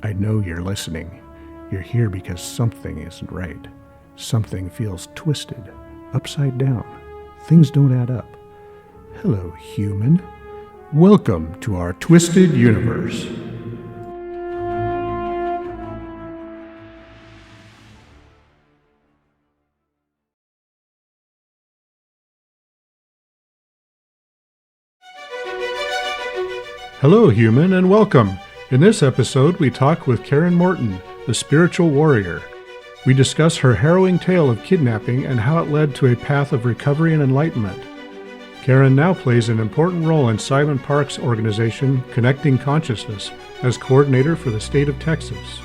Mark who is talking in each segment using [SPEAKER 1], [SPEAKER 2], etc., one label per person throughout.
[SPEAKER 1] I know you're listening. You're here because something isn't right. Something feels twisted, upside down. Things don't add up. Hello, human. Welcome to our twisted universe. Hello, human, and welcome. In this episode, we talk with Karen Morton, the spiritual warrior. We discuss her harrowing tale of kidnapping and how it led to a path of recovery and enlightenment. Karen now plays an important role in Simon Park's organization, Connecting Consciousness, as coordinator for the state of Texas.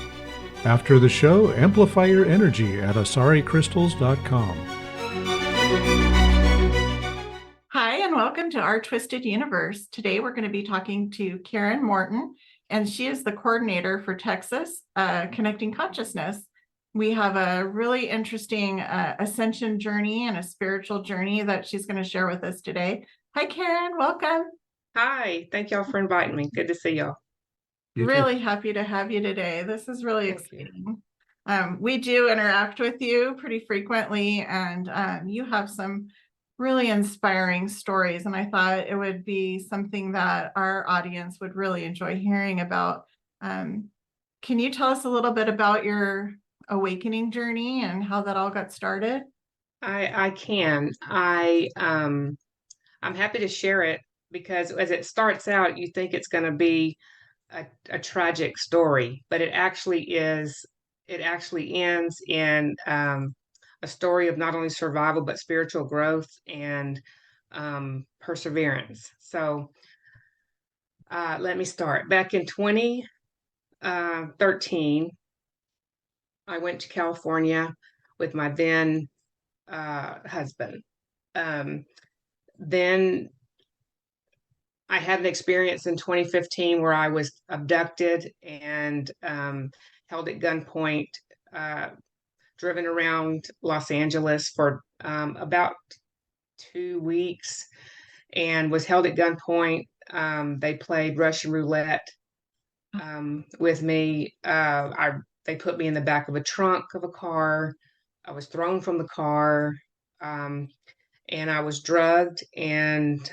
[SPEAKER 1] After the show, amplify your energy at asaricrystals.com.
[SPEAKER 2] Hi, and welcome to our Twisted Universe. Today we're going to be talking to Karen Morton, and she is the coordinator for Texas, Connecting Consciousness. We have a really interesting ascension journey and a spiritual journey that she's going to share with us today. Hi, Karen. Welcome.
[SPEAKER 3] Hi. Thank y'all for inviting me. Good to see y'all.
[SPEAKER 2] Really happy to have you today. This is really exciting. We do interact with you pretty frequently, and you have some really inspiring stories, and I thought it would be something that our audience would really enjoy hearing about. Can you tell us a little bit about your awakening journey and how that all got started?
[SPEAKER 3] I can. I'm happy to share it because as it starts out, you think it's going to be a tragic story, but it actually is. It actually ends in a story of not only survival but spiritual growth and perseverance. So let me start. Back in 2013, I went to California with my then husband. Then I had an experience in 2015 where I was abducted and held at gunpoint, driven around Los Angeles for about 2 weeks, and was held at gunpoint. They played Russian roulette with me. They put me in the back of a trunk of a car. I was thrown from the car, and I was drugged. And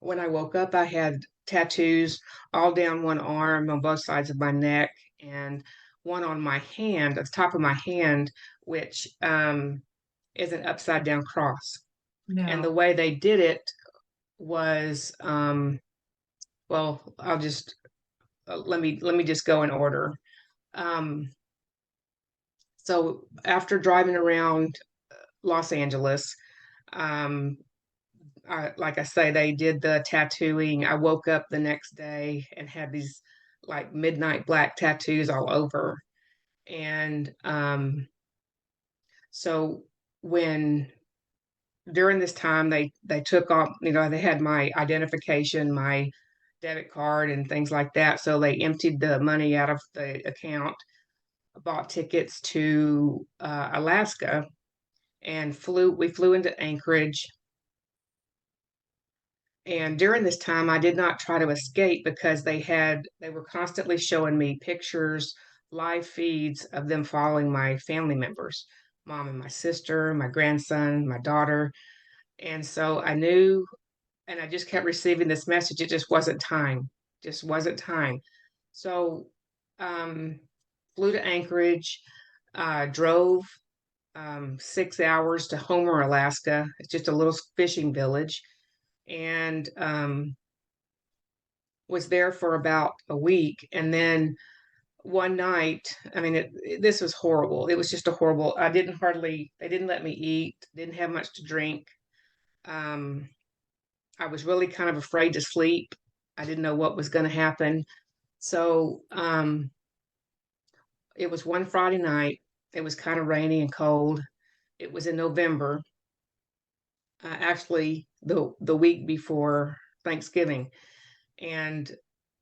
[SPEAKER 3] when I woke up, I had tattoos all down one arm, on both sides of my neck, and one on my hand, at the top of my hand, which is an upside down cross.
[SPEAKER 2] No.
[SPEAKER 3] And the way they did it was, well, I'll just let me just go in order. So after driving around Los Angeles, like I say, they did the tattooing. I woke up the next day and had these like midnight black tattoos all over. And so when during this time they took off, they had my identification, my debit card and things like that. So they emptied the money out of the account, bought tickets to Alaska, and we flew into Anchorage. And during this time, I did not try to escape because they were constantly showing me pictures, live feeds of them following my family members, mom and my sister, my grandson, my daughter. And so I knew, and I just kept receiving this message. It just wasn't time, just wasn't time. So flew to Anchorage, drove 6 hours to Homer, Alaska. It's just a little fishing village. And was there for about a week. And then one night, I mean, this was horrible. It was just a horrible, they didn't let me eat, didn't have much to drink. I was really kind of afraid to sleep. I didn't know what was going to happen. So it was one Friday night. It was kind of rainy and cold. It was in November, actually the week before Thanksgiving. And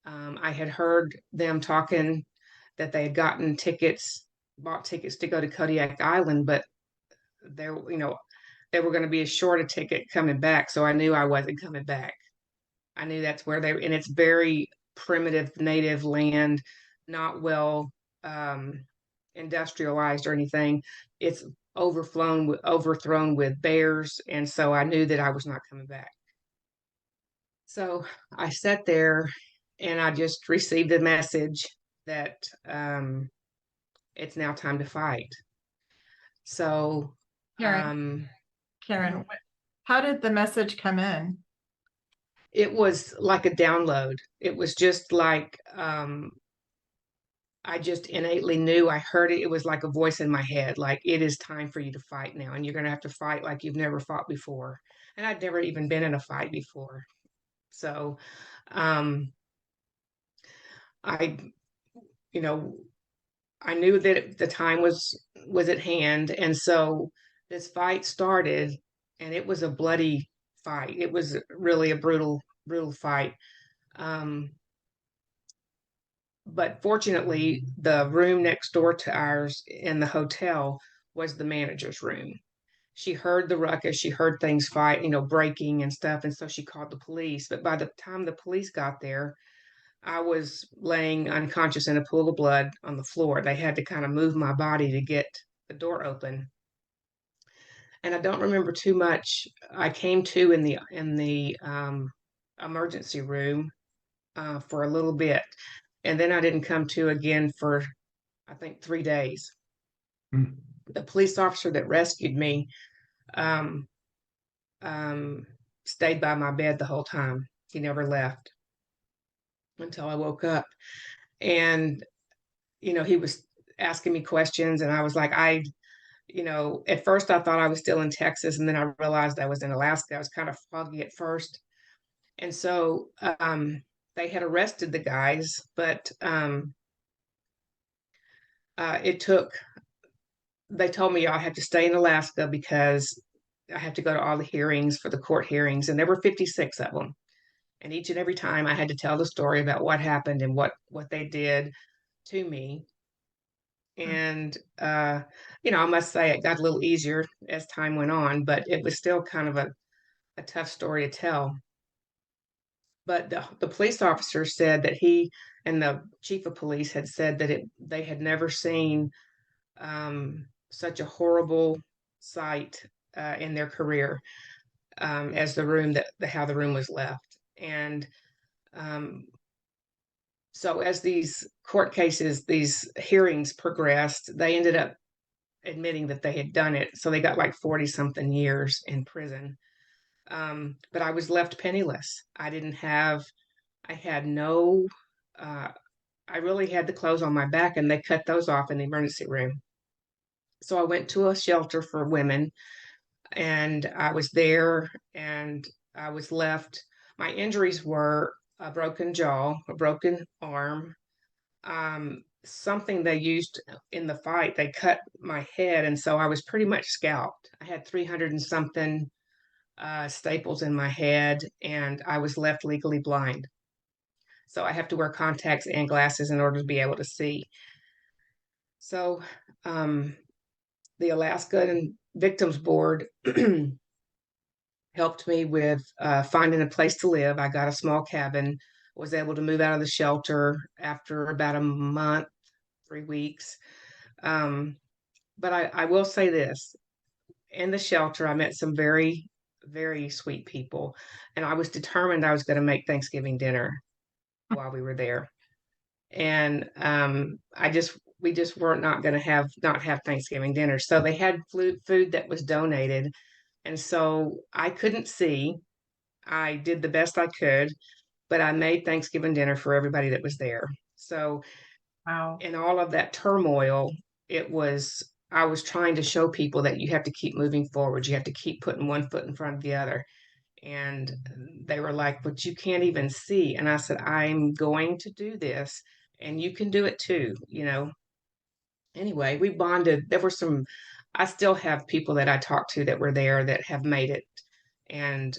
[SPEAKER 3] I had heard them talking that they had bought tickets to go to Kodiak Island, but they were going to be short a ticket coming back. So I knew I wasn't coming back. I knew that's where and it's very primitive native land, not well industrialized or anything. It's overthrown with bears, and so I knew that I was not coming back. So I sat there and I just received a message that it's now time to fight. So
[SPEAKER 2] Karen,
[SPEAKER 3] Mhm.
[SPEAKER 2] how did the message come in?
[SPEAKER 3] It was like a download. It was just like I just innately knew. I heard it. It was like a voice in my head, like, it is time for you to fight now, and you're going to have to fight like you've never fought before. And I'd never even been in a fight before. So um, I, you know, I knew that the time was at hand, and so this fight started, and it was a bloody fight. It was really a brutal fight. Um, but fortunately, the room next door to ours in the hotel was the manager's room. She heard the ruckus, she heard things fight, breaking and stuff, and so she called the police. But by the time the police got there, I was laying unconscious in a pool of blood on the floor. They had to kind of move my body to get the door open. And I don't remember too much. I came to in the emergency room for a little bit, and then I didn't come to again for I think 3 days.
[SPEAKER 1] Mm.
[SPEAKER 3] The police officer that rescued me um, um, stayed by my bed the whole time. He never left until I woke up. And, he was asking me questions, and I was like, at first I thought I was still in Texas, and then I realized I was in Alaska. I was kind of foggy at first. And so they had arrested the guys, but it took, they told me I had to stay in Alaska because I had to go to all the hearings for the court hearings, and there were 56 of them. And each and every time I had to tell the story about what happened and what they did to me. And I must say it got a little easier as time went on, but it was still kind of a tough story to tell. But the police officer said that he and the chief of police had said that they had never seen such a horrible sight in their career as how the room was left. And um, so as these court cases, these hearings progressed, they ended up admitting that they had done it. So they got like 40 something years in prison. But I was left penniless. I had no, uh, I really had the clothes on my back, and they cut those off in the emergency room. So I went to a shelter for women, and I was there, and I was left. My injuries were a broken jaw, a broken arm, something they used in the fight. They cut my head, and so I was pretty much scalped. I had 300 and something staples in my head, and I was left legally blind. So I have to wear contacts and glasses in order to be able to see. So the Alaska Victims Board helped me with finding a place to live. I got a small cabin, was able to move out of the shelter after about a month, 3 weeks. But I will say this, in the shelter, I met some very, very sweet people, and I was determined I was going to make Thanksgiving dinner while we were there. And we just weren't not going to not have Thanksgiving dinner. So they had food that was donated. And so I couldn't see. I did the best I could, but I made Thanksgiving dinner for everybody that was there. So
[SPEAKER 2] Wow.
[SPEAKER 3] in all of that turmoil, I was trying to show people that you have to keep moving forward. You have to keep putting one foot in front of the other. And they were like, but you can't even see. And I said, I'm going to do this, and you can do it too. Anyway, we bonded. I still have people that I talked to that were there that have made it and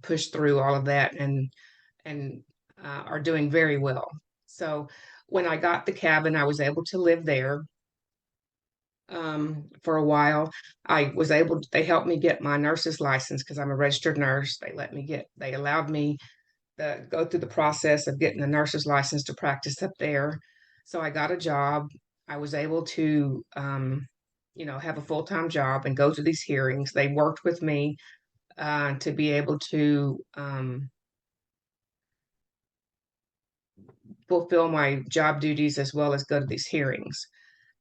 [SPEAKER 3] pushed through all of that and are doing very well. So when I got the cabin, I was able to live there for a while. They helped me get my nurse's license because I'm a registered nurse. They allowed me go through the process of getting a nurse's license to practice up there. So I got a job. I was able to, have a full-time job and go to these hearings. They worked with me to be able to fulfill my job duties as well as go to these hearings.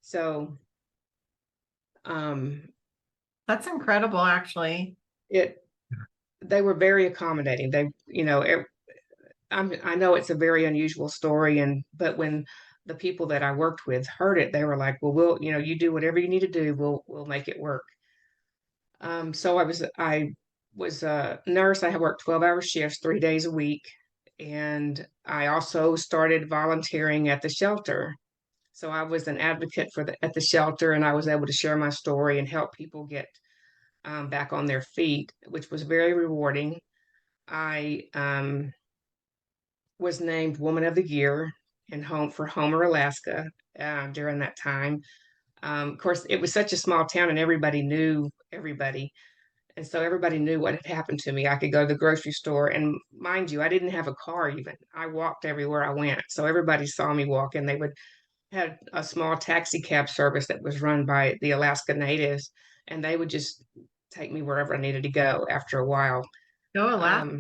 [SPEAKER 3] So
[SPEAKER 2] That's incredible, actually.
[SPEAKER 3] they were very accommodating. I know it's a very unusual story, but when the people that I worked with heard it, they were like, "Well, you do whatever you need to do. We'll make it work." So I was a nurse. I had worked 12-hour shifts, 3 days a week, and I also started volunteering at the shelter. So I was an advocate at the shelter, and I was able to share my story and help people get back on their feet, which was very rewarding. I was named Woman of the Year in Homer, Alaska during that time. Of course, it was such a small town and everybody knew everybody. And so everybody knew what had happened to me. I could go to the grocery store, and mind you, I didn't have a car even. I walked everywhere I went. So everybody saw me walk, and they would had a small taxi cab service that was run by the Alaska natives, and they would just take me wherever I needed to go after a while.
[SPEAKER 2] Go Alaska.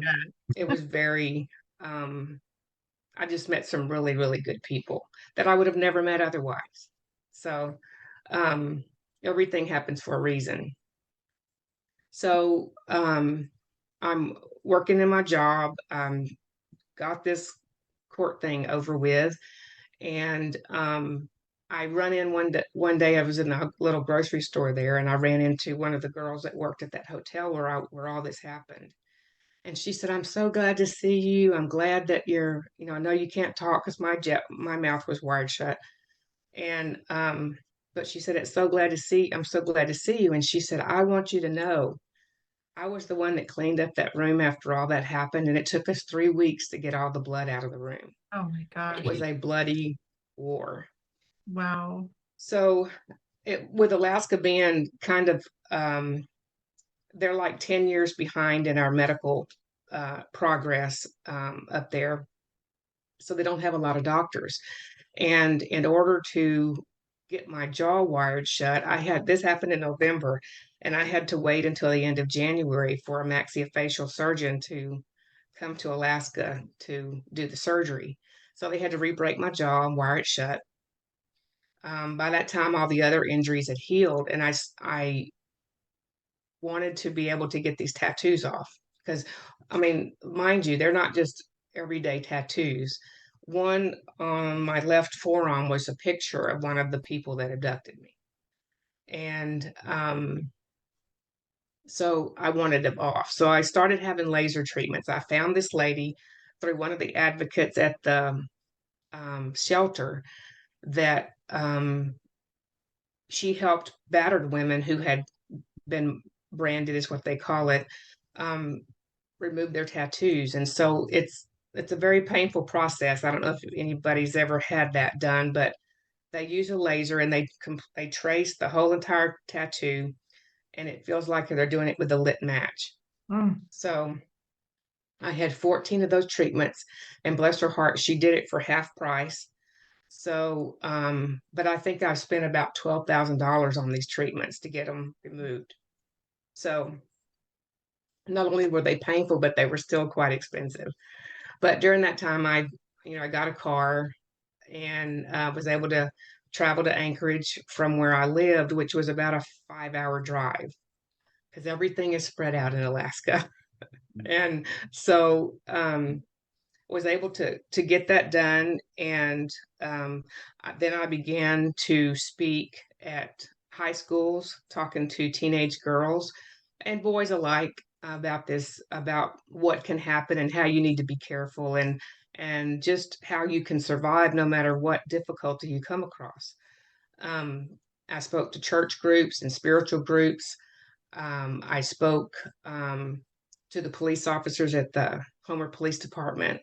[SPEAKER 3] It was very I just met some really, really good people that I would have never met otherwise. So everything happens for a reason. So I'm working in my job. Got this court thing over with, and I run in one day I was in a little grocery store there, and I ran into one of the girls that worked at that hotel where all this happened. And she said, "I'm so glad to see you. I'm glad that I know you can't talk because my mouth was wired shut." And but she said, I'm so glad to see you." And she said, "I want you to know I was the one that cleaned up that room after all that happened, and it took us 3 weeks to get all the blood out of the room.
[SPEAKER 2] Oh my
[SPEAKER 3] It
[SPEAKER 2] gosh.
[SPEAKER 3] was a bloody war."
[SPEAKER 2] Wow.
[SPEAKER 3] So with Alaska being kind of, they're like 10 years behind in our medical progress up there. So they don't have a lot of doctors. And in order to get my jaw wired shut, this happened in November, and I had to wait until the end of January for a maxillofacial surgeon to come to Alaska to do the surgery. So they had to re-break my jaw and wire it shut. By that time, all the other injuries had healed, and I wanted to be able to get these tattoos off because, I mean, mind you, they're not just everyday tattoos. One on my left forearm was a picture of one of the people that abducted me. And so I wanted them off. So I started having laser treatments. I found this lady through one of the advocates at the shelter that she helped battered women who had been branded, is what they call it, remove their tattoos. And so it's a very painful process. I don't know if anybody's ever had that done, but they use a laser and they trace the whole entire tattoo, and it feels like they're doing it with a lit match. So I had 14 of those treatments, and bless her heart, she did it for half price. So, but I think I spent about $12,000 on these treatments to get them removed. So not only were they painful, but they were still quite expensive. But during that time, I got a car and was able to travel to Anchorage from where I lived, which was about a 5-hour drive because everything is spread out in Alaska. And so was able to get that done. And then I began to speak at high schools, talking to teenage girls and boys alike about what can happen and how you need to be careful, and just how you can survive no matter what difficulty you come across. I spoke to church groups and spiritual groups. I spoke to the police officers at the Homer Police Department,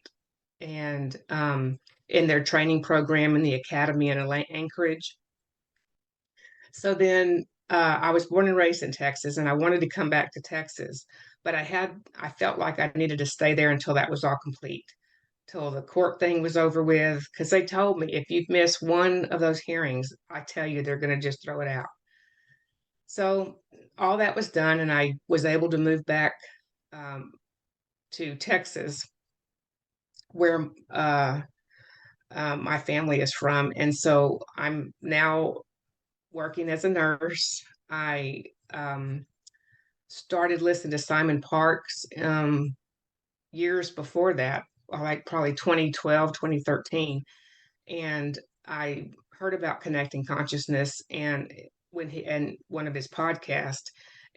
[SPEAKER 3] and in their training program in the academy in Anchorage. So then I was born and raised in Texas, and I wanted to come back to Texas, but I felt like I needed to stay there until that was all complete, till the court thing was over with, because they told me if you've missed one of those hearings, I tell you they're going to just throw it out. So all that was done, and I was able to move back um, to Texas, where my family is from. And so I'm now working as a nurse. I started listening to Simon Parks years before that, like probably 2012, 2013. And I heard about connecting consciousness and one of his podcasts,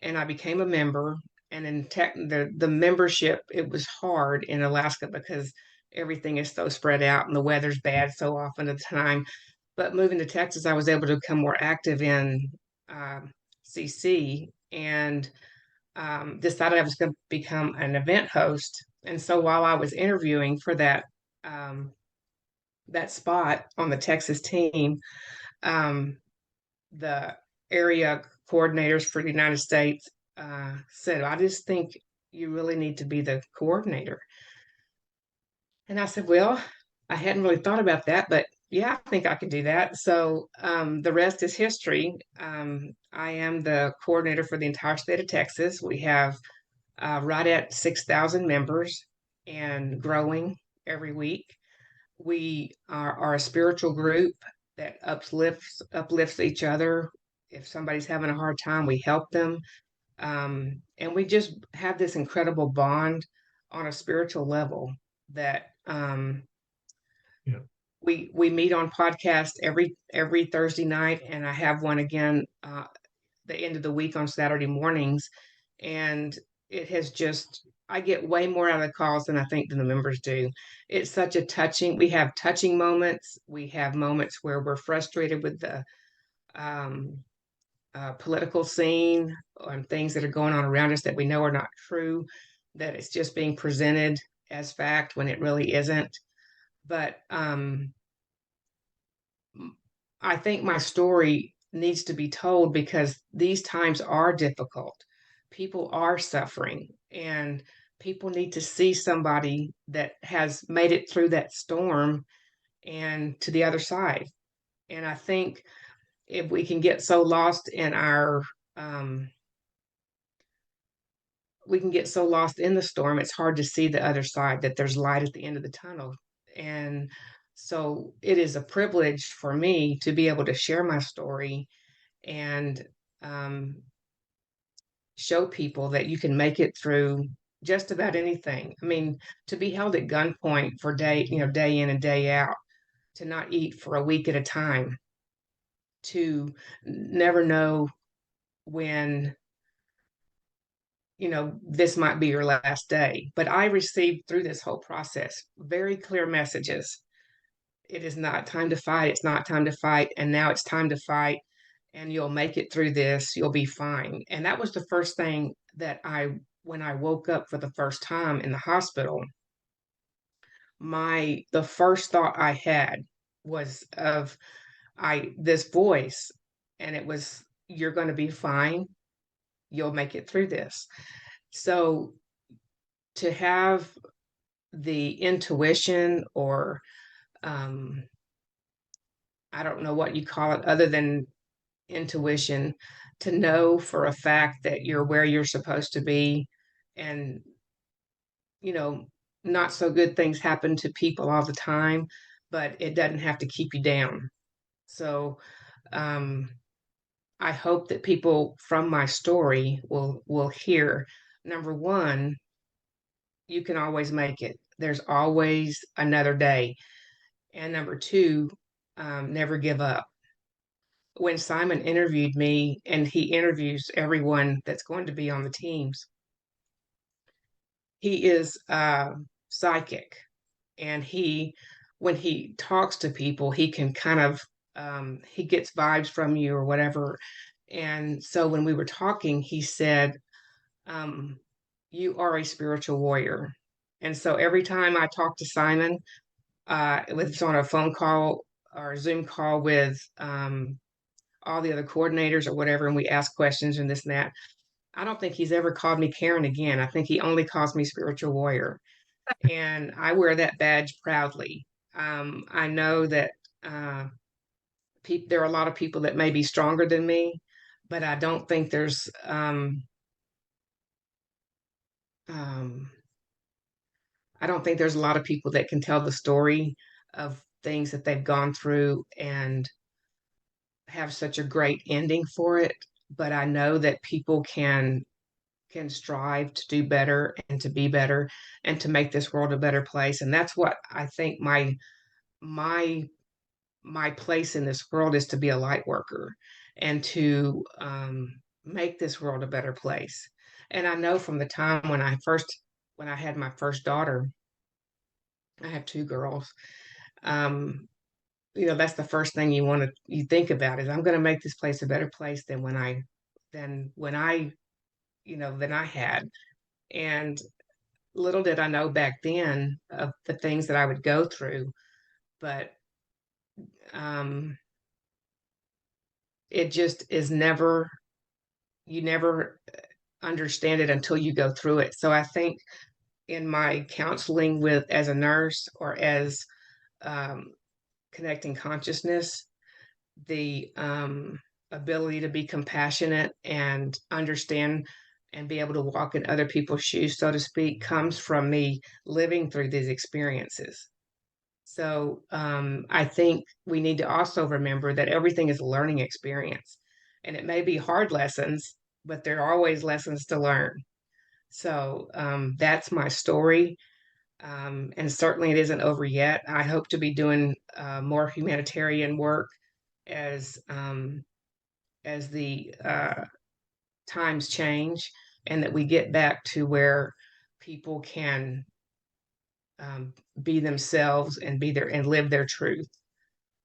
[SPEAKER 3] and I became a member. And in the membership, it was hard in Alaska because everything is so spread out and the weather's bad so often at the time. But moving to Texas, I was able to become more active in CC, and decided I was going to become an event host. And so while I was interviewing for um, that spot on the Texas team, the area coordinators for the United States said, I just think you really need to be the coordinator. And I said, well, I hadn't really thought about that, but yeah, I think I could do that. So the rest is history. I am the coordinator for the entire state of Texas. We have right at 6,000 members and growing every week. We are a spiritual group that uplifts each other. If somebody's having a hard time, we help them. And we just have this incredible bond on a spiritual level that
[SPEAKER 1] Yeah.
[SPEAKER 3] we meet on podcast every Thursday night, and I have one again the end of the week on Saturday mornings. And it has just, I get way more out of the calls than I think than the members do. It's such a we have touching moments. We have moments where we're frustrated with the um, political scene and things that are going on around us that we know are not true, that it's just being presented as fact when it really isn't. But I think my story needs to be told because these times are difficult. People are suffering, and people need to see somebody that has made it through that storm and to the other side. And I think if we can get so lost in we can get so lost in the storm, it's hard to see the other side, that there's light at the end of the tunnel. And so it is a privilege for me to be able to share my story and um, show people that you can make it through just about anything. I mean, to be held at gunpoint for day in and day out, to not eat for a week at a time, to never know when this might be your last day. But I received through this whole process very clear messages. It is not time to fight. It's not time to fight. And now it's time to fight. And you'll make it through this. You'll be fine. And that was the first thing that when I woke up for the first time in the hospital, the first thought I had was of this voice, and it was, you're going to be fine. You'll make it through this. So to have the intuition, or I don't know what you call it other than intuition, to know for a fact that you're where you're supposed to be, and you know not so good things happen to people all the time, but it doesn't have to keep you down. So um, I hope that people from my story will hear, number one, you can always make it. There's always another day. And number two, never give up. When Simon interviewed me, and he interviews everyone that's going to be on the teams, he is psychic, and when he talks to people, he can kind of he gets vibes from you or whatever. And so when we were talking, he said, you are a spiritual warrior. And so every time I talk to Simon, it was on a phone call or a Zoom call with all the other coordinators or whatever, and we ask questions and this and that. I don't think he's ever called me Karen again. I think he only calls me spiritual warrior. And I wear that badge proudly. I know that there are a lot of people that may be stronger than me, but I don't think um, I don't think there's a lot of people that can tell the story of things that they've gone through and have such a great ending for it. But I know that people can strive to do better and to be better and to make this world a better place. And that's what I think my my place in this world is, to be a light worker and to make this world a better place. And I know from the time when I had my first daughter, I have two girls. Um, that's the first thing you think about is, I'm going to make this place a better place than when I than I had. And little did I know back then of the things that I would go through, but um, it just is never, you never understand it until you go through it. So I think in my counseling with as a nurse or as um, connecting consciousness, the ability to be compassionate and understand and be able to walk in other people's shoes, so to speak, comes from me living through these experiences. So I think we need to also remember that everything is a learning experience, and it may be hard lessons, but there are always lessons to learn. So that's my story. And certainly it isn't over yet. I hope to be doing more humanitarian work as the times change, and that we get back to where people can be themselves and be there and live their truth.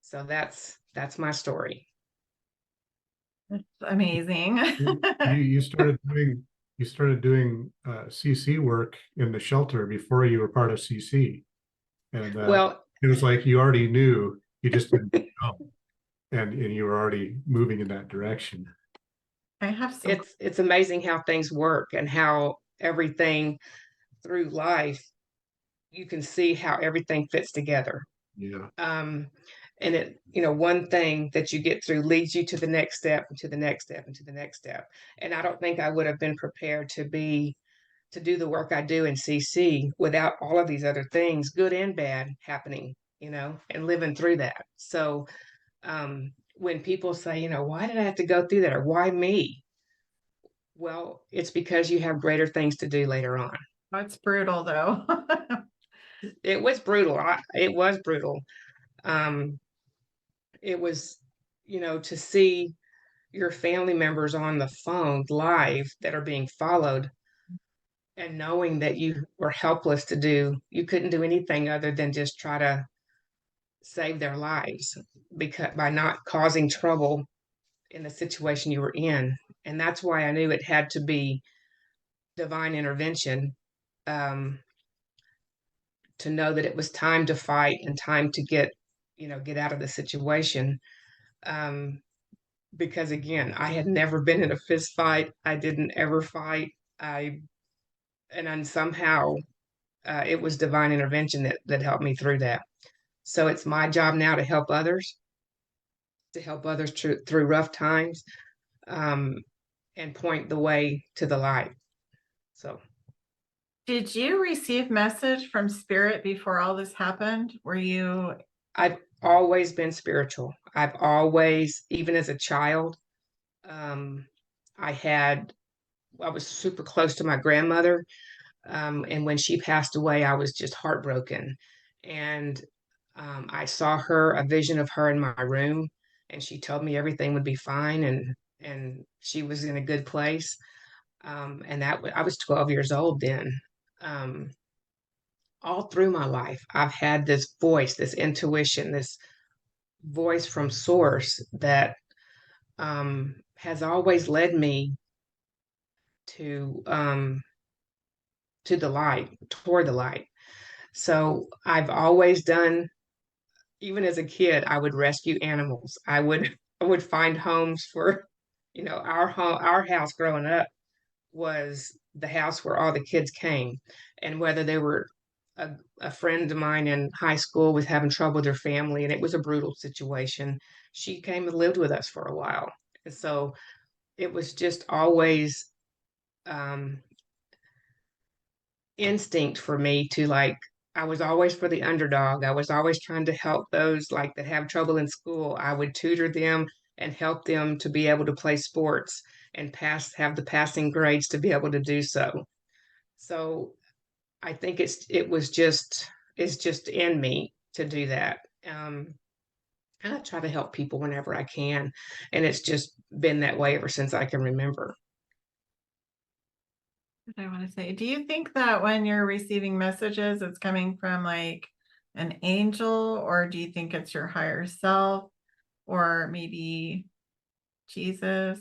[SPEAKER 3] So that's my story.
[SPEAKER 2] It's amazing.
[SPEAKER 1] You started doing CC work in the shelter before you were part of CC, and
[SPEAKER 3] Well,
[SPEAKER 1] it was like you already knew, you just didn't know, and you were already moving in that direction.
[SPEAKER 2] I have some.
[SPEAKER 3] it's amazing how things work and how everything through life, you can see how everything fits together.
[SPEAKER 1] Yeah.
[SPEAKER 3] Um, and one thing that you get through leads you to the next step and to the next step and to the next step. And I don't think I would have been prepared to do the work I do in CC without all of these other things, good and bad, happening, and living through that. So when people say, why did I have to go through that, or why me? Well, it's because you have greater things to do later on.
[SPEAKER 2] It's brutal though.
[SPEAKER 3] It was brutal. It was brutal. Um, it was, to see your family members on the phone live that are being followed, and knowing that you were helpless you couldn't do anything other than just try to save their lives, because by not causing trouble in the situation you were in. And that's why I knew it had to be divine intervention, um, to know that it was time to fight and time to get out of the situation. Um, because again, I had never been in a fist fight. I didn't ever fight. And then somehow it was divine intervention that helped me through that. So it's my job now to help others through rough times, um, and point the way to the light. So,
[SPEAKER 2] Did you receive message from spirit before all this happened? Were you?
[SPEAKER 3] I've always been spiritual. I've always, even as a child, um, I was super close to my grandmother. And when she passed away, I was just heartbroken. And I saw a vision of her in my room, and she told me everything would be fine, and she was in a good place. And I was 12 years old then. Um, all through my life, I've had this voice, this intuition, this voice from source that has always led me to to the light, toward the light. So I've always done, even as a kid, I would rescue animals. I would find homes for, our house growing up. was the house where all the kids came. And whether they were a friend of mine in high school was having trouble with her family, and it was a brutal situation, she came and lived with us for a while. And so it was just always um, instinct for me to like, I was always for the underdog. I was always trying to help those like that have trouble in school. I would tutor them and help them to be able to play sports and have the passing grades to be able to do so. So I think it's just in me to do that. And I try to help people whenever I can, and it's just been that way ever since I can remember.
[SPEAKER 2] What I want to say, do you think that when you're receiving messages, it's coming from like an angel, or do you think it's your higher self, or maybe Jesus?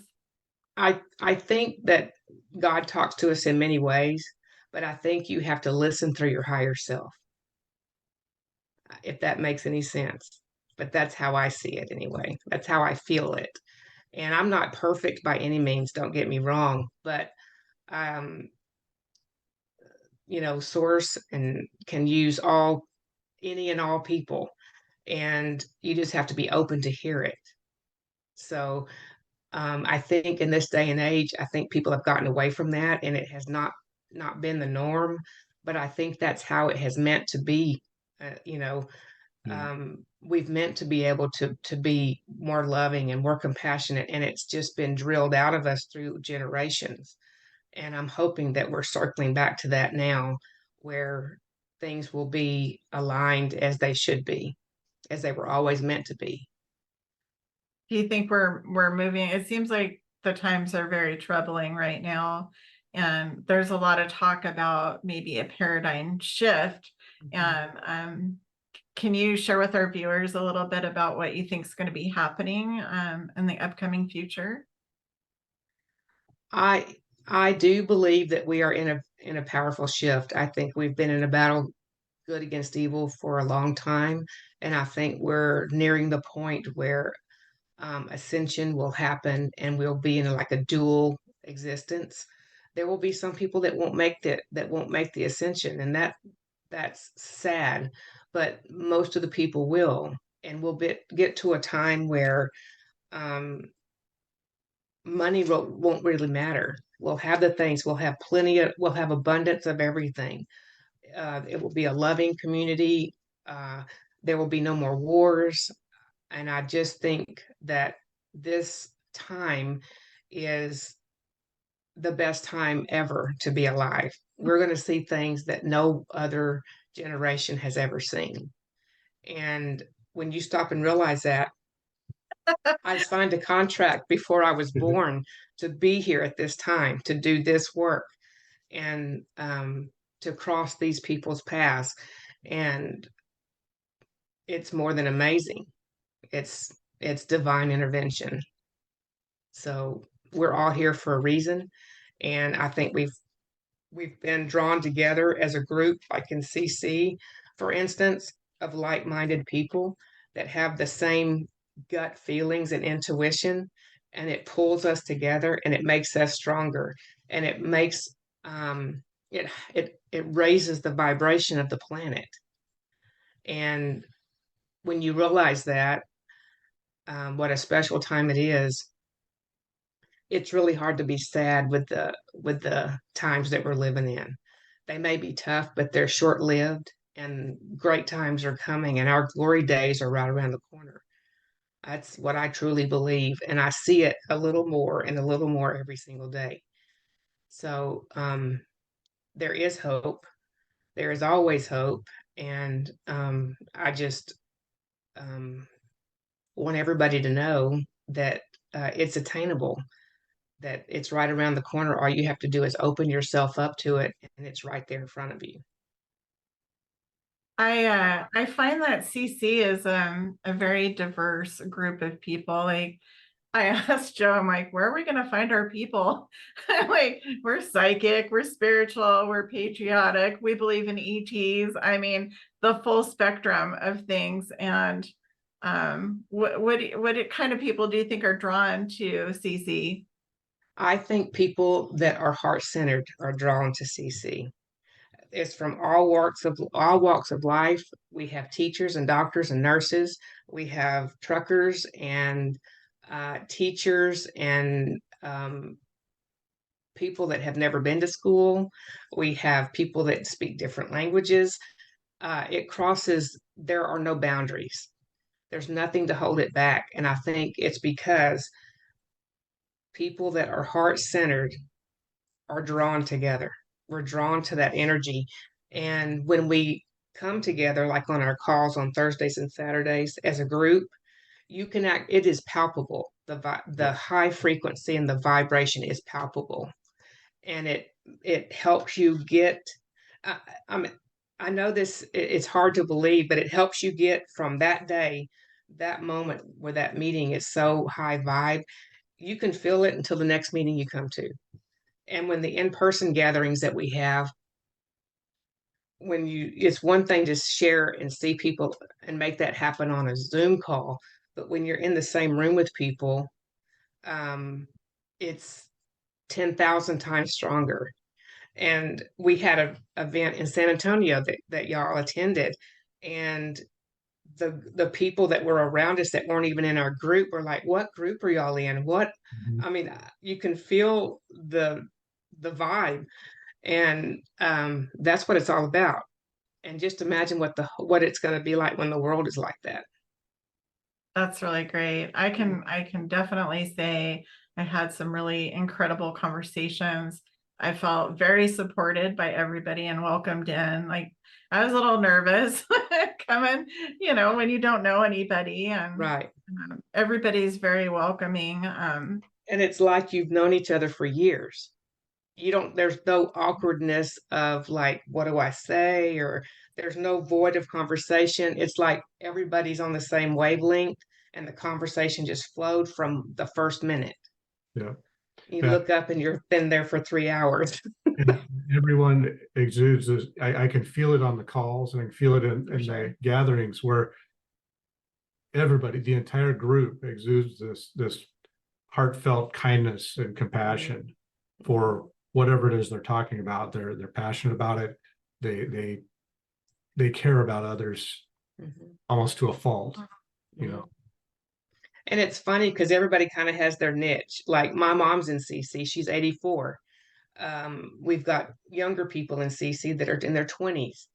[SPEAKER 3] I think that God talks to us in many ways, but I think you have to listen through your higher self, if that makes any sense. But that's how I see it anyway. That's how I feel it. And I'm not perfect by any means, don't get me wrong, but um, source and can use any and all people, and you just have to be open to hear it. So I think in this day and age, I think people have gotten away from that, and it has not been the norm. But I think that's how it has meant to be. We've meant to be able to be more loving and more compassionate, and it's just been drilled out of us through generations. And I'm hoping that we're circling back to that now, where things will be aligned as they should be, as they were always meant to be.
[SPEAKER 2] Do you think we're moving? It seems like the times are very troubling right now, and there's a lot of talk about maybe a paradigm shift. And can you share with our viewers a little bit about what you think is going to be happening in the upcoming future?
[SPEAKER 3] I do believe that we are in a powerful shift. I think we've been in a battle good against evil for a long time, and I think we're nearing the point where ascension will happen, and we'll be in like a dual existence. There will be some people that won't make the ascension, and that's sad, but most of the people will, and get to a time where um, money won't really matter. We'll have the things, we'll have abundance of everything. It will be a loving community. Uh, there will be no more wars. And I just think that this time is the best time ever to be alive. We're going to see things that no other generation has ever seen. And when you stop and realize that, I signed a contract before I was born to be here at this time, to do this work, and to cross these people's paths. And it's more than amazing. It's it's divine intervention. So we're all here for a reason, and I think we've been drawn together as a group, like in CC, for instance, of like-minded people that have the same gut feelings and intuition, and it pulls us together and it makes us stronger, and it makes it raises the vibration of the planet. And when you realize that, what a special time it is, it's really hard to be sad with the times that we're living in. They may be tough, but they're short-lived, and great times are coming, and our glory days are right around the corner. That's what I truly believe, and I see it a little more and a little more every single day. So there is hope. There is always hope, and I just um, want everybody to know that it's attainable, that it's right around the corner. All you have to do is open yourself up to it, and it's right there in front of you.
[SPEAKER 2] I find that CC is a very diverse group of people. Like I asked Joe, I'm like, where are we going to find our people? I'm like, we're psychic, we're spiritual, we're patriotic, we believe in ETs. I mean, the full spectrum of things. And what kind of people do you think are drawn to CC?
[SPEAKER 3] I think people that are heart-centered are drawn to CC. It's from all walks of life. We have teachers and doctors and nurses. We have truckers and teachers and people that have never been to school. We have people that speak different languages. It crosses, there are no boundaries. There's nothing to hold it back. And I think it's because people that are heart centered are drawn together. We're drawn to that energy. And when we come together, like on our calls on Thursdays and Saturdays as a group, you can act, it is palpable. The
[SPEAKER 1] Yes.
[SPEAKER 3] high frequency and the vibration is palpable. And it helps you get, I, I'm, I know it's hard to believe, but it helps you get from that day, that moment where that meeting is so high vibe, you can feel it until the next meeting you come to. And when the in-person gatherings that we have, it's one thing to share and see people and make that happen on a Zoom call, but when you're in the same room with people, um, it's 10,000 times stronger. And we had an event in San Antonio that y'all attended, and the people that were around us that weren't even in our group were like, "What group are y'all in? What?"
[SPEAKER 1] Mhm.
[SPEAKER 3] I mean, you can feel the vibe, and that's what it's all about. And just imagine what it's going to be like when the world is like that.
[SPEAKER 2] That's really great. I can definitely say I had some really incredible conversations. I felt very supported by everybody and welcomed in. Like I was a little nervous coming, when you don't know anybody, and
[SPEAKER 3] Right.
[SPEAKER 2] everybody's very welcoming.
[SPEAKER 3] And it's like you've known each other for years. There's no awkwardness of like, what do I say? Or there's no void of conversation. It's like everybody's on the same wavelength and the conversation just flowed from the first minute.
[SPEAKER 1] Yeah.
[SPEAKER 3] You
[SPEAKER 1] Yeah.
[SPEAKER 3] look up and you've been there for 3 hours.
[SPEAKER 1] And everyone exudes this. I can feel it on the calls, and I can feel it in
[SPEAKER 3] For sure.
[SPEAKER 1] the gatherings where everybody, the entire group, exudes this heartfelt kindness and compassion for whatever it is they're talking about. They're passionate about it. They care about others
[SPEAKER 3] Mhm.
[SPEAKER 1] almost to a fault, you
[SPEAKER 3] Mhm.
[SPEAKER 1] know.
[SPEAKER 3] And it's funny because everybody kind of has their niche. Like my mom's in CC, she's 84. We've got younger people in CC that are in their 20s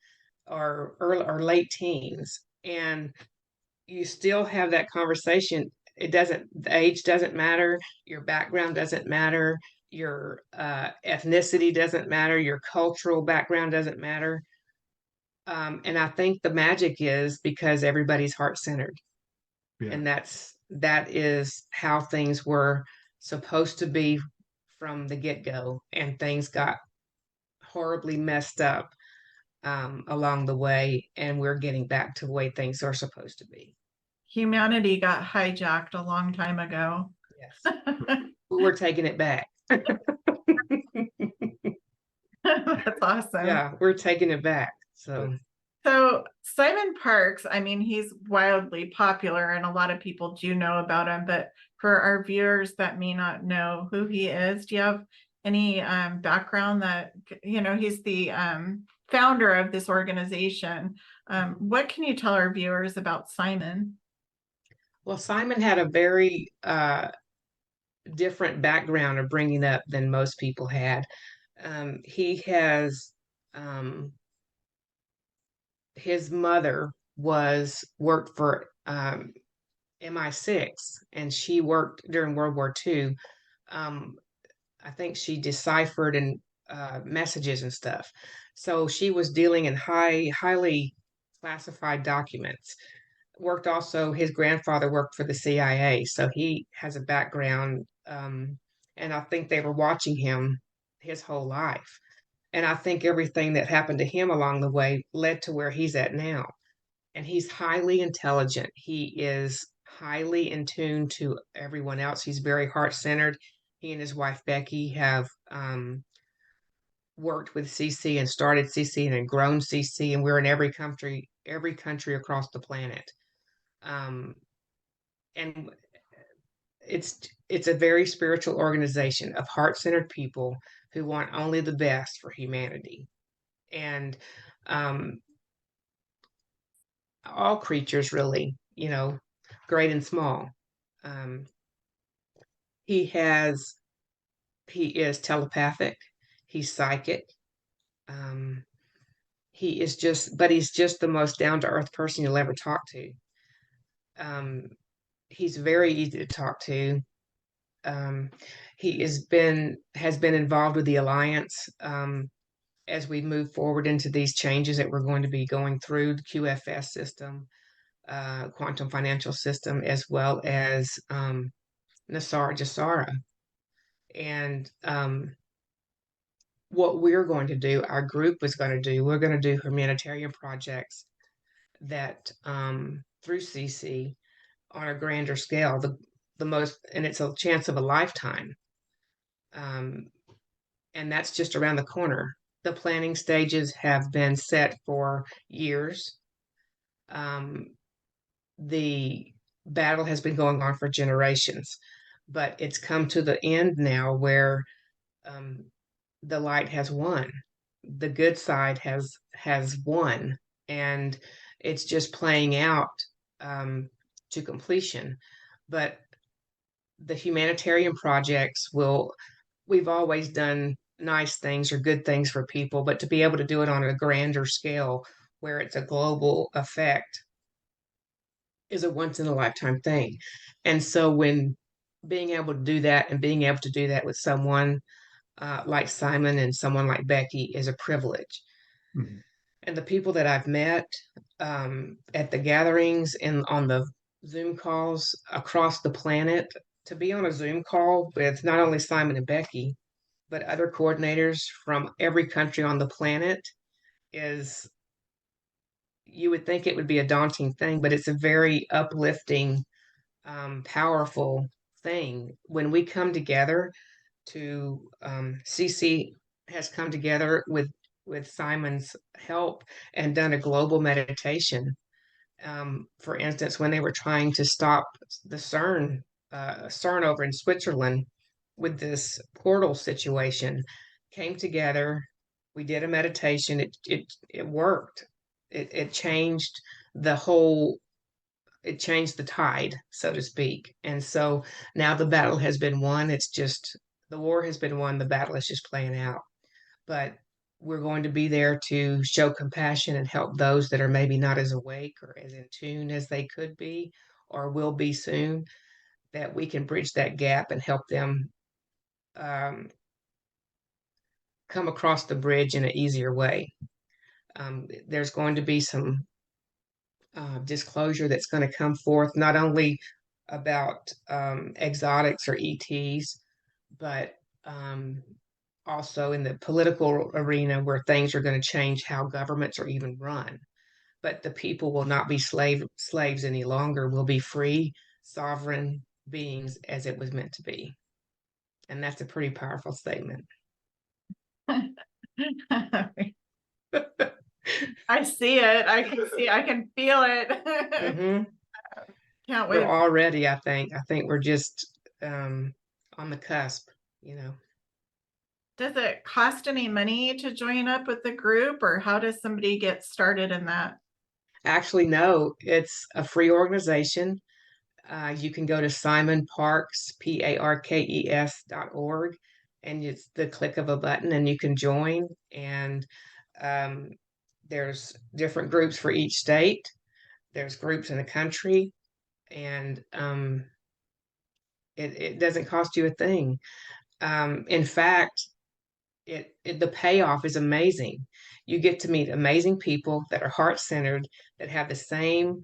[SPEAKER 3] or early or late teens. And you still have that conversation. The age doesn't matter, your background doesn't matter, your ethnicity doesn't matter, your cultural background doesn't matter. And I think the magic is because everybody's heart centered,
[SPEAKER 1] Yeah.
[SPEAKER 3] and that is how things were supposed to be from the get go, and things got horribly messed up along the way, and we're getting back to the way things are supposed to be.
[SPEAKER 2] Humanity got hijacked a long time ago.
[SPEAKER 3] Yes, we're taking it back.
[SPEAKER 2] That's awesome.
[SPEAKER 3] Yeah, we're taking it back. So,
[SPEAKER 2] So Simon Parks, I mean, he's wildly popular and a lot of people do know about him, but for our viewers that may not know who he is, do you have any background that, he's the founder of this organization. What can you tell our viewers about Simon?
[SPEAKER 3] well, Simon had a very different background of bringing up than most people had. He has his mother worked for MI6, and she worked during World War II. Um, I think she deciphered and messages and stuff. So she was dealing in highly classified documents. Worked also, his grandfather worked for the CIA, so he has a background. And I think they were watching him his whole life. And I think everything that happened to him along the way led to where he's at now. And he's highly intelligent. He is highly in tune to everyone else. He's very heart centered. He and his wife Becky have worked with CC and started CC and had grown CC, and we're in every country across the planet. Um, and it's a very spiritual organization of heart-centered people who want only the best for humanity. And um, all creatures really, great and small. Um, he has he is telepathic, he's psychic. Um, he's just the most down-to-earth person you'll ever talk to. Um, he's very easy to talk to. Um, he has been involved with the Alliance as we move forward into these changes that we're going to be going through the QFS system, quantum financial system, as well as Nasara Jasara. And what we're going to do, our group is going to do, we're going to do humanitarian projects that through CC on a grander scale, the most, and it's a chance of a lifetime. And that's just around the corner. The planning stages have been set for years. The battle has been going on for generations, but it's come to the end now where um, the light has won. The good side has won, and it's just playing out to completion. But the humanitarian projects will, we've always done nice things or good things for people, but to be able to do it on a grander scale where it's a global effect is a once in a lifetime thing. And so when being able to do that and being able to do that with someone like Simon and someone like Becky is a privilege.
[SPEAKER 1] Mm-hmm.
[SPEAKER 3] And the people that I've met at the gatherings and on the Zoom calls across the planet, to be on a Zoom call with not only Simon and Becky, but other coordinators from every country on the planet is, you would think it would be a daunting thing, but it's a very uplifting, powerful thing when we come together to CC has come together with Simon's help and done a global meditation. For instance, when they were trying to stop the CERN over in Switzerland with this portal situation, came together. We did a meditation. It worked. It changed the whole. It changed the tide, so to speak. And so now the battle has been won. It's just the war has been won. The battle is just playing out. But we're going to be there to show compassion and help those that are maybe not as awake or as in tune as they could be or will be soon, that we can bridge that gap and help them come across the bridge in an easier way. There's going to be some disclosure that's going to come forth, not only about exotics or ETs, but also in the political arena where things are going to change how governments are even run. But the people will not be slaves any longer, will be free, sovereign beings as it was meant to be. And that's a pretty powerful statement.
[SPEAKER 2] I see it. I can see, I can feel it.
[SPEAKER 3] Mm-hmm.
[SPEAKER 2] Can't wait.
[SPEAKER 3] We're already, I think we're just on the cusp,
[SPEAKER 2] Does it cost any money to join up with the group, or how does somebody get started in that?
[SPEAKER 3] Actually, no, it's a free organization. You can go to simonparkes.org, and it's the click of a button and you can join. And um, there's different groups for each state. There's groups in the country, and it doesn't cost you a thing. In fact, the payoff is amazing. You get to meet amazing people that are heart-centered, that have the same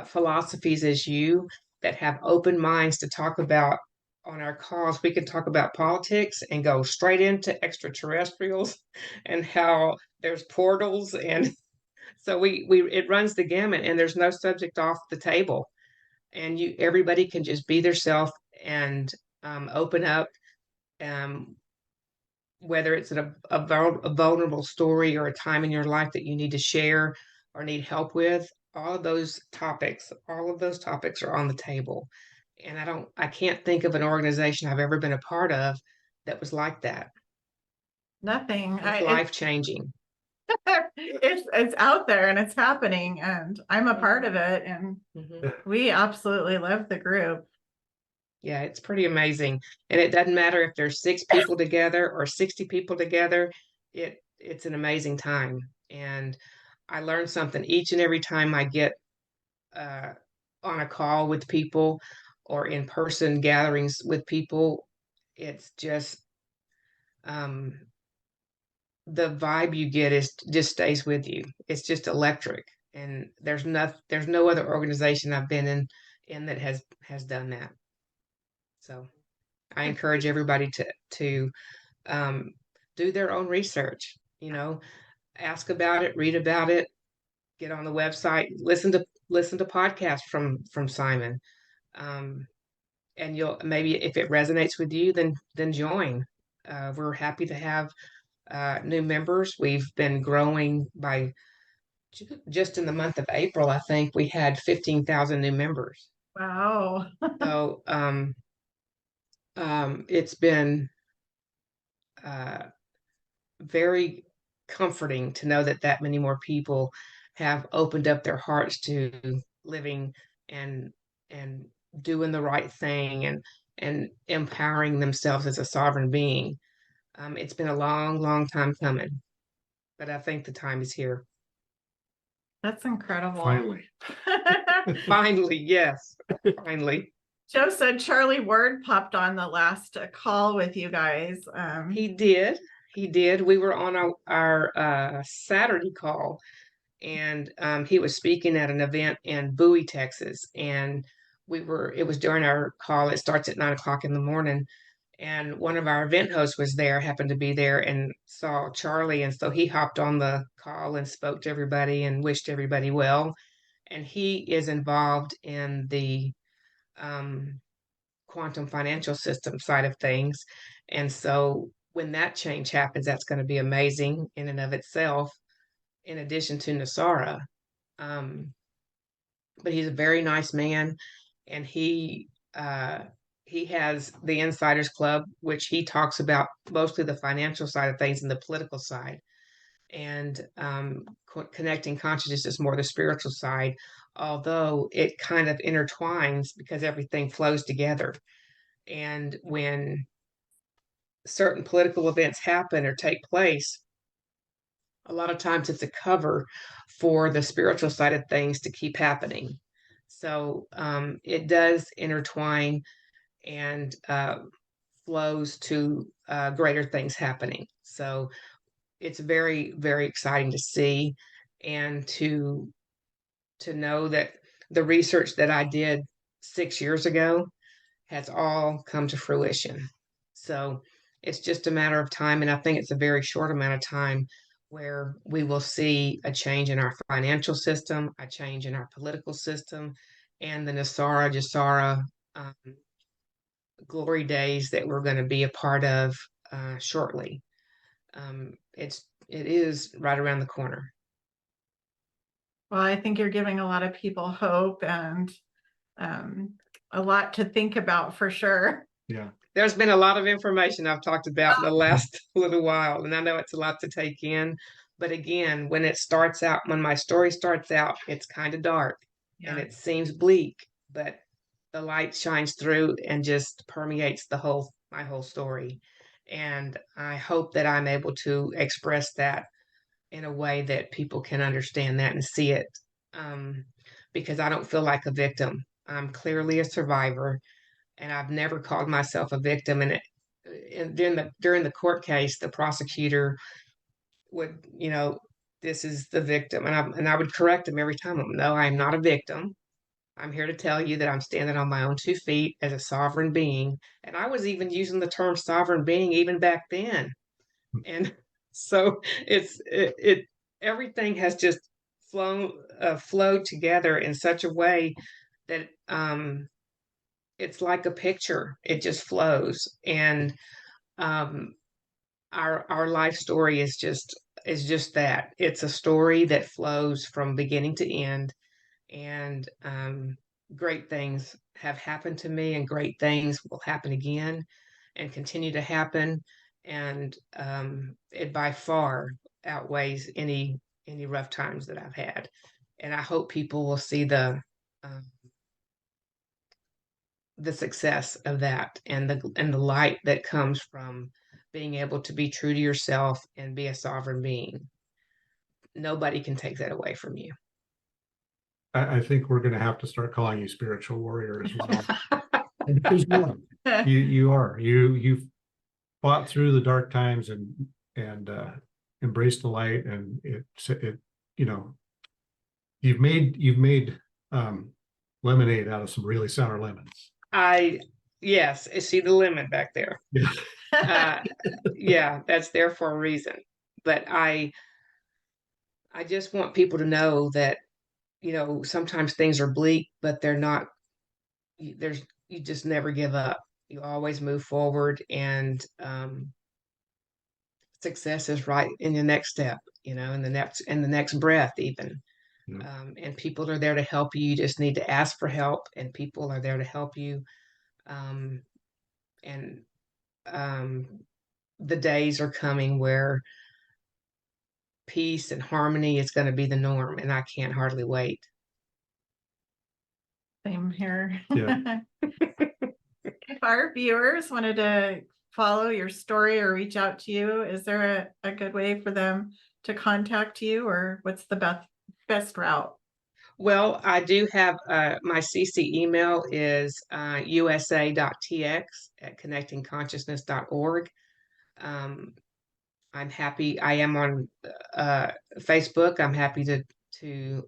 [SPEAKER 3] philosophies as you, that have open minds to talk about on our calls. We can talk about politics and go straight into extraterrestrials and how there's portals, and so we it runs the gamut, and there's no subject off the table, and everybody can just be their self and open up, um, whether it's a vulnerable story or a time in your life that you need to share or need help with. All of those topics are on the table. And I can't think of an organization I've ever been a part of that was like that.
[SPEAKER 2] Nothing.
[SPEAKER 3] It's life changing.
[SPEAKER 2] It's out there and it's happening, and I'm a part of it, and we absolutely love the group.
[SPEAKER 3] Yeah, it's pretty amazing. And it doesn't matter if there's 6 people together or 60 people together, it's an amazing time. And I learn something each and every time I get uh, on a call with people or in person gatherings with people. It's just um, the vibe you get is just stays with you. It's just electric. And there's no other organization I've been in that has done that. So I encourage everybody to um, do their own research. Ask about it, read about it, get on the website, listen to podcasts from Simon, and you'll maybe if it resonates with you, then join. We're happy to have new members. We've been growing by just in the month of April. I think we had 15,000 new members.
[SPEAKER 2] Wow.
[SPEAKER 3] So it's been very comforting to know that many more people have opened up their hearts to living and and doing the right thing and empowering themselves as a sovereign being. It's been a long, long time coming, but I think the time is here.
[SPEAKER 2] That's incredible.
[SPEAKER 1] Finally.
[SPEAKER 3] Finally, yes, finally.
[SPEAKER 2] Joe said Charlie Ward popped on the last call with you guys.
[SPEAKER 3] He did. He did. We were on our Saturday call, and he was speaking at an event in Bowie, Texas. And it was during our call. It starts at 9 o'clock in the morning. And one of our event hosts was there, happened to be there, and saw Charlie. And so he hopped on the call and spoke to everybody and wished everybody well. And he is involved in the um, quantum financial system side of things. And so when that change happens, that's going to be amazing in and of itself, in addition to Nasara. Um, but he's a very nice man, and he has the Insiders Club, which he talks about mostly the financial side of things and the political side, and connecting consciousness is more the spiritual side, although it kind of intertwines because everything flows together. And when certain political events happen or take place, a lot of times it's a cover for the spiritual side of things to keep happening. So it does intertwine and flows to greater things happening. So it's very, very exciting to see and to know that the research that I did 6 years ago has all come to fruition. So it's just a matter of time. And I think it's a very short amount of time where we will see a change in our financial system, a change in our political system, and the Nasara Jasara glory days that we're going to be a part of shortly. It is right around the corner.
[SPEAKER 2] Well, I think you're giving a lot of people hope and a lot to think about for sure.
[SPEAKER 1] Yeah.
[SPEAKER 3] There's been a lot of information I've talked about in the last little while, and I know it's a lot to take in. But again, when my story starts out, it's kind of dark and it seems bleak, but the light shines through and just permeates my whole story. And I hope that I'm able to express that in a way that people can understand that and see it. Because I don't feel like a victim. I'm clearly a survivor, and I've never called myself a victim. And during the court case, the prosecutor would, this is the victim, and I would correct him every time. No, I am not a victim. I'm here to tell you that I'm standing on my own 2 feet as a sovereign being. And I was even using the term sovereign being even back then. And so everything has just flowed together in such a way that it's like a picture. It just flows. And our life story is just that. It's a story that flows from beginning to end. And great things have happened to me, and great things will happen again and continue to happen. And it by far outweighs any rough times that I've had. And I hope people will see um, the success of that, and the light that comes from being able to be true to yourself and be a sovereign being. Nobody can take that away from you.
[SPEAKER 1] I think we're going to have to start calling you spiritual warrior as well. Because you are. You've fought through the dark times and embraced the light, and it you've made lemonade out of some really sour lemons.
[SPEAKER 3] Yes, I see the lemon back there.
[SPEAKER 1] Yeah.
[SPEAKER 3] Yeah, that's there for a reason. But I just want people to know that, sometimes things are bleak, but they're not. You just never give up. You always move forward, and success is right in the next step. In the next breath, even.
[SPEAKER 1] Yeah.
[SPEAKER 3] And people are there to help you. You just need to ask for help, and people are there to help you. And the days are coming where peace and harmony is going to be the norm, and I can't hardly wait.
[SPEAKER 2] Same here.
[SPEAKER 1] Yeah.
[SPEAKER 2] If our viewers wanted to follow your story or reach out to you, is there a good way for them to contact you, or what's the best route?
[SPEAKER 3] Well, I do have my CC email is USA.TX at connectingconsciousness.org. I'm happy. I am on Facebook. I'm happy to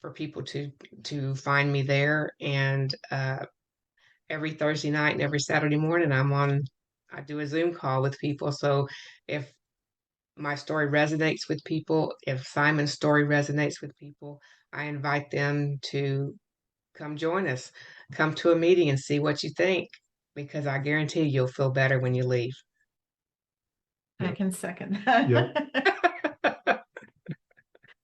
[SPEAKER 3] for people to find me there. And every Thursday night and every Saturday morning, I do a Zoom call with people. So if my story resonates with people, if Simon's story resonates with people, I invite them to come join us, come to a meeting and see what you think, because I guarantee you'll feel better when you leave.
[SPEAKER 2] I can second that.
[SPEAKER 1] Yep.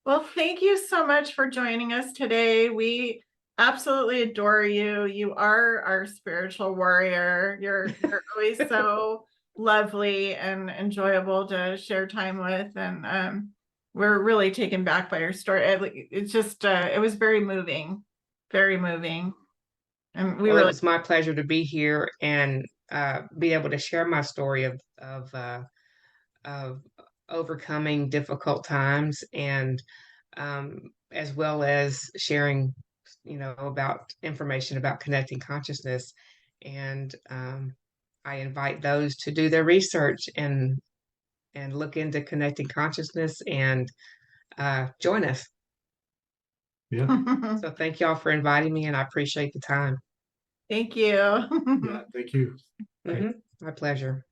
[SPEAKER 2] Well, thank you so much for joining us today. We absolutely adore you. You are our spiritual warrior. You're always so lovely and enjoyable to share time with. And we're really taken back by your story. It's just, it was very moving, very moving. And
[SPEAKER 3] Well, it was my pleasure to be here and be able to share my story of overcoming difficult times, and as well as sharing, about information about connecting consciousness. And I invite those to do their research and look into connecting consciousness and join us.
[SPEAKER 1] Yeah.
[SPEAKER 3] So thank y'all for inviting me, and I appreciate the time.
[SPEAKER 2] Thank you.
[SPEAKER 1] Yeah. Thank you.
[SPEAKER 3] My pleasure.